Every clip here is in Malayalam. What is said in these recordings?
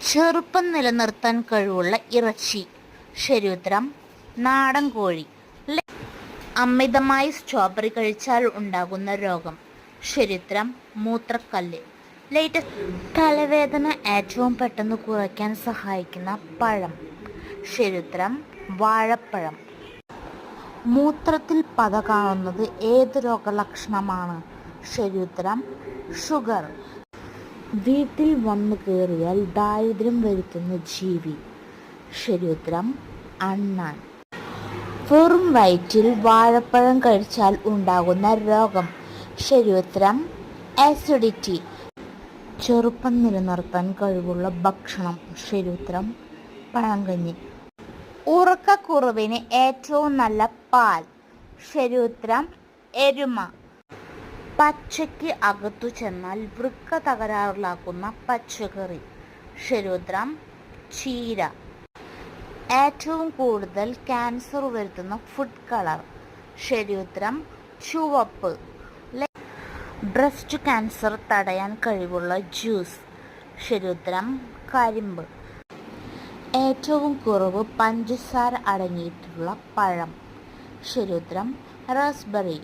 ചെറുപ്പം നിലനിർത്താൻ കഴിവുള്ള ഇറച്ചി. ശരിയുത്തരം നാടൻ കോഴി. അമിതമായി സ്ട്രോബെറി കഴിച്ചാൽ ഉണ്ടാകുന്ന രോഗം. ശരിയുത്തരം മൂത്രക്കല്ല്. തലവേദന ഏറ്റവും പെട്ടെന്ന് കുറയ്ക്കാൻ സഹായിക്കുന്ന പഴം. ശരിയുത്തരം വാഴപ്പഴം. മൂത്രത്തിൽ പത കാണുന്നത് ഏത് രോഗലക്ഷണമാണ്? ശരിയുത്തരം ഷുഗർ. വീട്ടിൽ വന്നു കയറിയാൽ ദാരിദ്ര്യം വരുത്തുന്ന ജീവി. ശരിയുത്തരം അണ്ണാൻ. വെറും വയറ്റിൽ വാഴപ്പഴം കഴിച്ചാൽ ഉണ്ടാകുന്ന രോഗം. ശരിയുത്തരം ആസിഡിറ്റി. ചെറുപ്പം നിലനിർത്താൻ കഴിവുള്ള ഭക്ഷണം. ശരിയുത്തരം പഴങ്കഞ്ഞി. ഉറക്കക്കുറവിന് ഏറ്റവും നല്ല പാൽ. ശരിയുത്തരം എരുമ. പച്ചയ്ക്ക് അകത്തു ചെന്നാൽ വൃക്ക തകരാറിലാക്കുന്ന പച്ചക്കറി. ശരിയുത്തരം ചീര. ഏറ്റവും കൂടുതൽ ക്യാൻസർ വരുത്തുന്ന ഫുഡ് കളർ. ശരിയുത്തരം ചുവപ്പ്. ബ്രസ്റ്റ് ക്യാൻസർ തടയാൻ കഴിവുള്ള ജ്യൂസ്. ശരിയുത്തരം കരിമ്പ്. ഏറ്റവും കുറവ് പഞ്ചസാര അടങ്ങിയിട്ടുള്ള പഴം. ശരിയുത്തരം റാസ്ബെറി.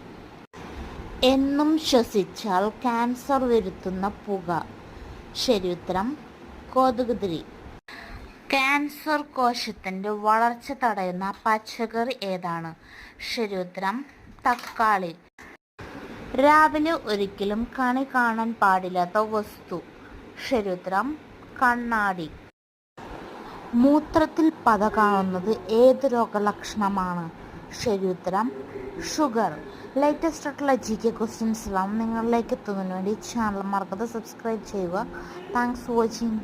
എന്നും ശ്വസിച്ചാൽ ക്യാൻസർ വരുത്തുന്ന പുക. ശരിയുത്തരം കൊതുകുതിരി. ക്യാൻസർ കോശത്തിൻ്റെ വളർച്ച തടയുന്ന പച്ചക്കറി ഏതാണ്? ശരിയുത്തരം തക്കാളി. രാവിലെ ഒരിക്കലും കണി കാണാൻ പാടില്ലാത്ത വസ്തു. ശരിയുത്തരം കണ്ണാടി. മൂത്രത്തിൽ പത കാണുന്നത് ഏത് രോഗലക്ഷണമാണ്? ശരിയുത്തരം ഷുഗർ. ലേറ്റസ്റ്റ് ആയിട്ടുള്ള GK ക്വസ്റ്റ്യൻസ് എല്ലാം നിങ്ങളിലേക്ക് എത്തുന്നതിന് വേണ്ടി ചാനൽ മറക്കാതെ സബ്സ്ക്രൈബ് ചെയ്യുക. Thanks for watching.